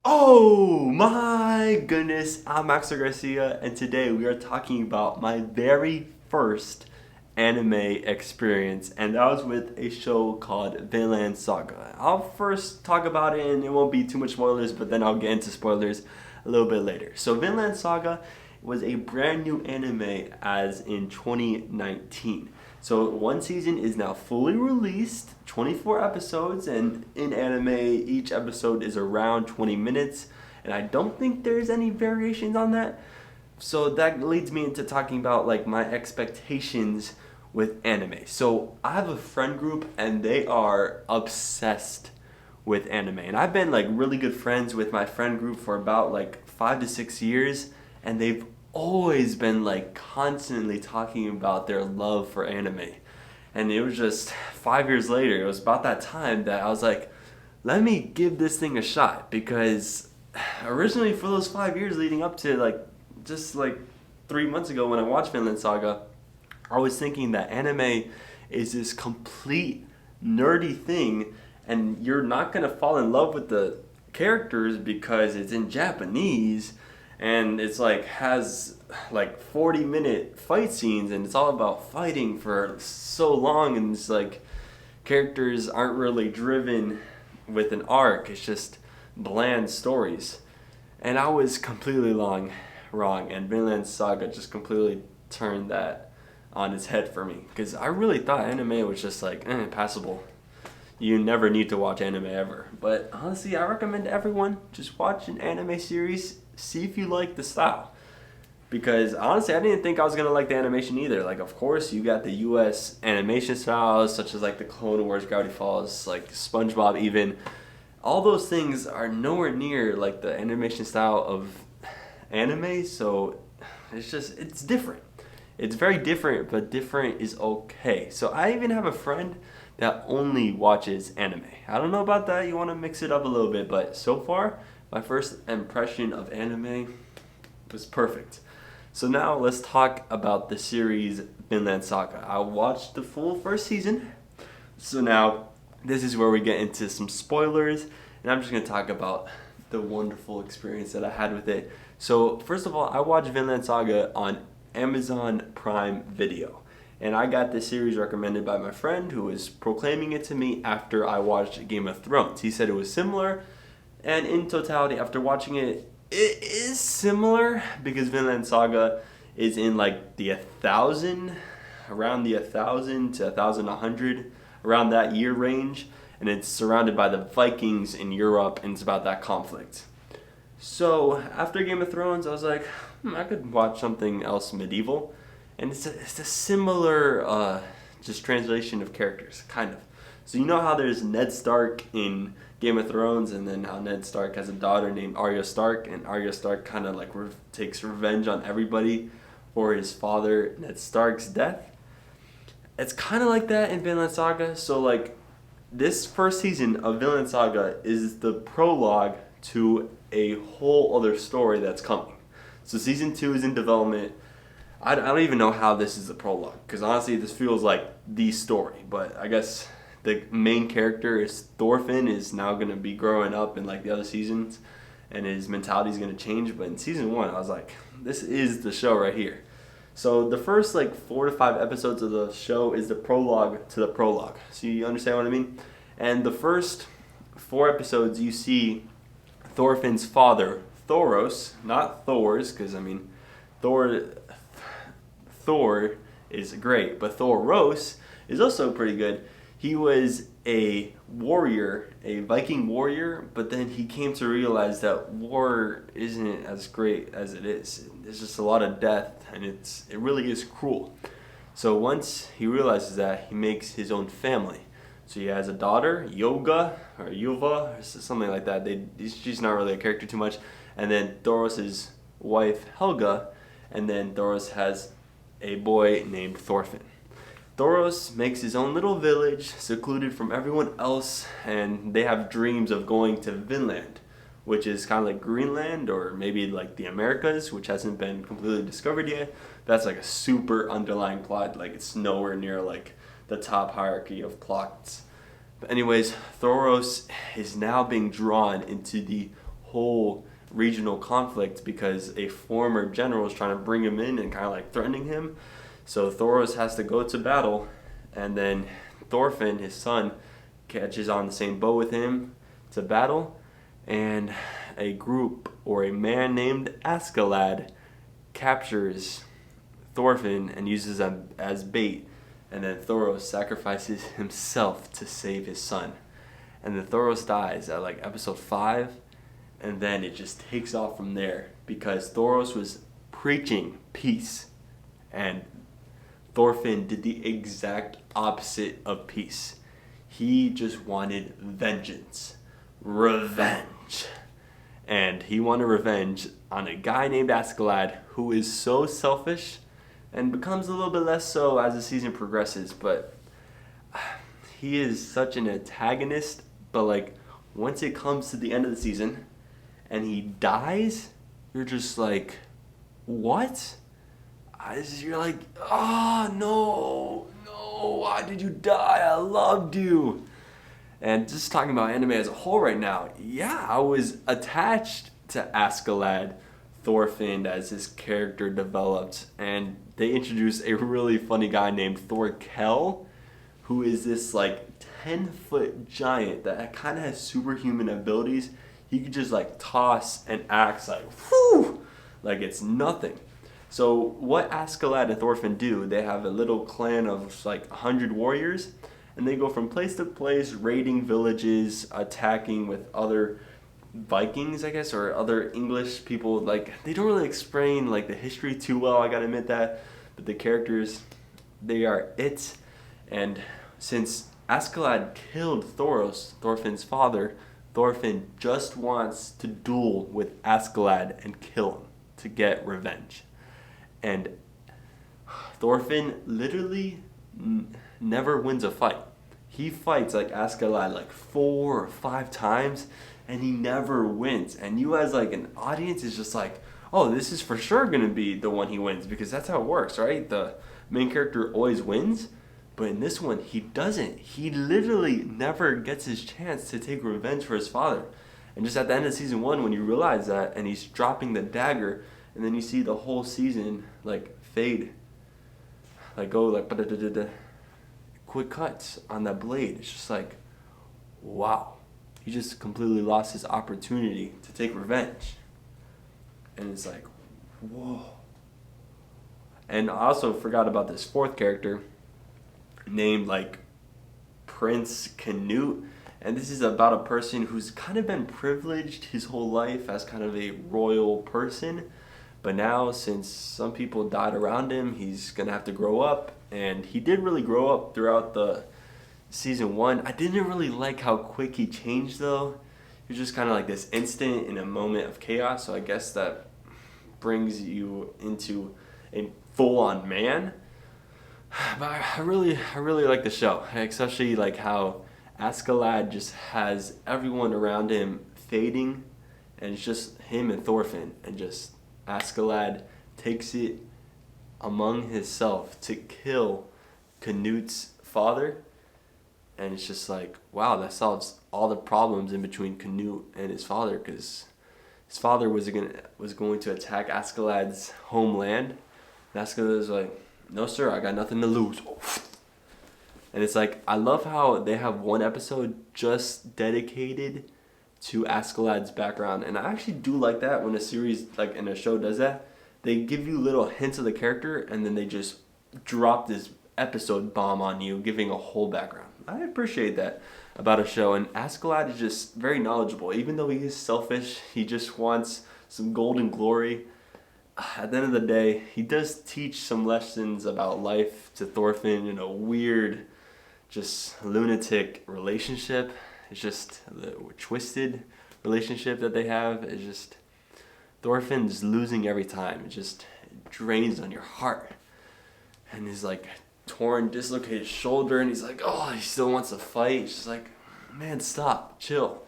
Oh my goodness, I'm Maxwell Garcia, and today we are talking about my very first anime experience, and that was with a show called Vinland Saga. I'll first talk about it, and it won't be too much spoilers, but then I'll get into spoilers a little bit later. So, Vinland Saga was a brand new anime as in 2019. So one season is now fully released, 24 episodes, and in anime, each episode is around 20 minutes, and I don't think there's any variations on that. So that leads me into talking about like my expectations with anime. So I have a friend group, and they are obsessed with anime, and I've been like really good friends with my friend group for about like 5 to 6 years, and they've always been like constantly talking about their love for anime. And it was just 5 years later, it was about that time that I was like, let me give this thing a shot. Because originally, for those 5 years leading up to like just like 3 months ago when I watched Vinland Saga, I was thinking that anime is this complete nerdy thing, and you're not gonna fall in love with the characters because it's in Japanese, and it's like has like 40-minute fight scenes, and it's all about fighting for so long, and it's like characters aren't really driven with an arc. It's just bland stories. And I was completely wrong, and Vinland Saga just completely turned that on its head for me, because I really thought anime was just like passable. You never need to watch anime ever. But honestly, I recommend everyone just watch an anime series, see if you like the style. Because honestly, I didn't think I was gonna like the animation either. Like, of course, you got the U.S. animation styles, such as like the Clone Wars, Gravity Falls, like SpongeBob, even. All those things are nowhere near like the animation style of anime, so it's different. It's very different, but different is okay. So I even have a friend that only watches anime. I don't know about that. You want to mix it up a little bit, but so far, my first impression of anime was perfect. So now let's talk about the series Vinland Saga. I watched the full first season. So now this is where we get into some spoilers, and I'm just going to talk about the wonderful experience that I had with it. So first of all, I watched Vinland Saga on Amazon Prime Video. And I got this series recommended by my friend who was proclaiming it to me after I watched Game of Thrones. He said it was similar, and in totality, after watching it, it is similar because Vinland Saga is in like the 1,000, around the 1,000 to 1,100, around that year range, and it's surrounded by the Vikings in Europe, and it's about that conflict. So after Game of Thrones, I was like, I could watch something else medieval, and it's a similar just translation of characters, kind of. So you know how there's Ned Stark in Game of Thrones, and then how Ned Stark has a daughter named Arya Stark, and Arya Stark kind of like takes revenge on everybody for his father Ned Stark's death. It's kind of like that in Vinland Saga. So like this first season of Vinland Saga is the prologue to a whole other story that's coming. So season 2 is in development. I don't even know how this is the prologue, because honestly this feels like the story, but I guess the main character is Thorfinn is now going to be growing up in like the other seasons, and his mentality is going to change. But in season 1 I was like, this is the show right here. So the first like 4 to 5 episodes of the show is the prologue to the prologue. So you understand what I mean? And the first 4 episodes you see Thorfinn's father, Thoros, not Thor's, because I mean Thor is great, but Thoros is also pretty good. He was a warrior, a Viking warrior, but then he came to realize that war isn't as great as it is. There's just a lot of death, and it really is cruel. So once he realizes that, he makes his own family. So he has a daughter, Yoga, or Yuva, or something like that. She's not really a character too much. And then Thoros' wife, Helga, and then Thoros has a boy named Thorfinn. Thoros makes his own little village, secluded from everyone else, and they have dreams of going to Vinland, which is kind of like Greenland, or maybe like the Americas, which hasn't been completely discovered yet. That's like a super underlying plot, like it's nowhere near like the top hierarchy of plots. But anyways, Thoros is now being drawn into the whole regional conflict because a former general is trying to bring him in and kind of like threatening him. So Thoros has to go to battle, and then Thorfinn, his son, catches on the same boat with him to battle, and a group or a man named Askeladd captures Thorfinn and uses him as bait, and then Thoros sacrifices himself to save his son. And then Thoros dies at like episode 5, and then it just takes off from there because Thoros was preaching peace, and Thorfinn did the exact opposite of peace. He just wanted vengeance, revenge. And he wanted revenge on a guy named Askeladd who is so selfish and becomes a little bit less so as the season progresses. But he is such an antagonist, but like once it comes to the end of the season and he dies, you're just like, what? You're like, oh no, why did you die? I loved you. And just talking about anime as a whole right now, yeah, I was attached to Askeladd Thorfinn as his character developed, and they introduced a really funny guy named Thorkel, who is this like 10-foot giant that kind of has superhuman abilities. He could just like toss and axe like whew, like it's nothing. So what Askeladd and Thorfinn do, they have a little clan of like 100 warriors, and they go from place to place, raiding villages, attacking with other Vikings, I guess, or other English people. Like, they don't really explain like the history too well, I gotta admit that, but the characters, they are it. And since Askeladd killed Thoros, Thorfinn's father, Thorfinn just wants to duel with Askeladd and kill him to get revenge. And Thorfinn literally never wins a fight. He fights like Askeladd like 4 or 5 times, and he never wins. And you as like an audience is just like, oh, this is for sure gonna be the one he wins, because that's how it works, right? The main character always wins, but in this one he doesn't. He literally never gets his chance to take revenge for his father. And just at the end of season 1, when you realize that, and he's dropping the dagger, and then you see the whole season like fade, like go like quick cuts on that blade. It's just like, wow, he just completely lost his opportunity to take revenge. And it's like, whoa. And I also forgot about this 4th character named like Prince Canute. And this is about a person who's kind of been privileged his whole life as kind of a royal person. But now, since some people died around him, he's going to have to grow up. And he did really grow up throughout the season 1. I didn't really like how quick he changed, though. He was just kind of like this instant in a moment of chaos. So I guess that brings you into a full-on man. But I really like the show. Especially like how Askeladd just has everyone around him fading. And it's just him and Thorfinn. And just Askeladd takes it among himself to kill Canute's father, and it's just like, wow, that solves all the problems in between Canute and his father, because his father was going to attack Askeladd's homeland, and Askeladd was like, no sir, I got nothing to lose. And it's like, I love how they have one episode just dedicated to Askeladd's background, and I actually do like that when a series, like in a show, does that. They give you little hints of the character, and then they just drop this episode bomb on you, giving a whole background. I appreciate that about a show, and Askeladd is just very knowledgeable. Even though he is selfish, he just wants some golden glory. At the end of the day, he does teach some lessons about life to Thorfinn in a weird, just lunatic relationship. It's just the twisted relationship that they have. It's just, Thorfinn's losing every time. It drains on your heart. And he's like torn, dislocated shoulder, and he's like, oh, he still wants to fight. It's just like, man, stop, chill.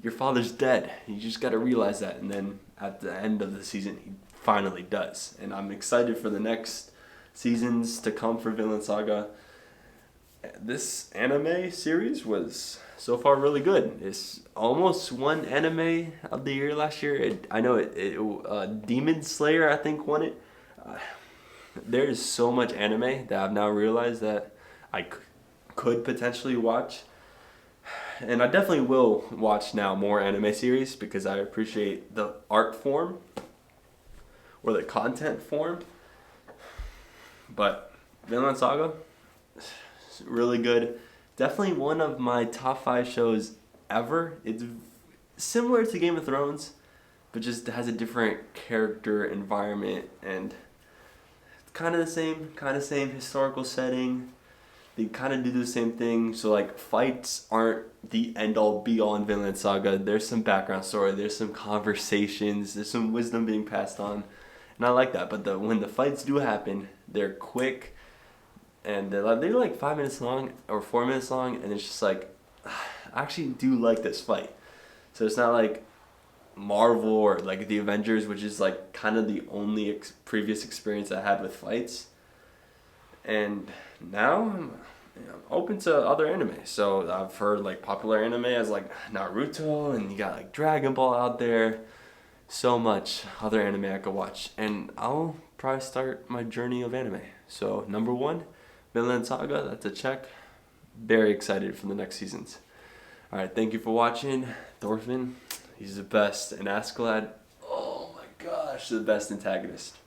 Your father's dead. You just got to realize that. And then at the end of the season, he finally does. And I'm excited for the next seasons to come for Vinland Saga. This anime series was so far really good. It's almost won anime of the year last year. I know Demon Slayer I think won it. There's so much anime that I've now realized that I could potentially watch. And I definitely will watch now more anime series because I appreciate the art form or the content form. But Vinland Saga, really good. Definitely one of my top 5 shows ever. It's similar to Game of Thrones, but just has a different character, environment, and kind of the same historical setting. They kind of do the same thing. So like fights aren't the end all be all in Vinland Saga. There's some background story. There's some conversations. There's some wisdom being passed on, and I like that. But when the fights do happen, they're quick, and they're like 5 minutes long or 4 minutes long, and it's just like I actually do like this fight. So it's not like Marvel or like the Avengers, which is like kind of the only previous experience I had with fights. And now I'm open to other anime. So I've heard like popular anime as like Naruto, and you got like Dragon Ball out there. So much other anime I could watch, and I'll probably start my journey of anime. So number 1, Vinland Saga. That's a check. Very excited for the next seasons. All right, thank you for watching. Thorfinn, he's the best, and Askeladd, oh my gosh, the best antagonist.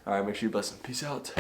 All right, make sure you bless him. Peace out.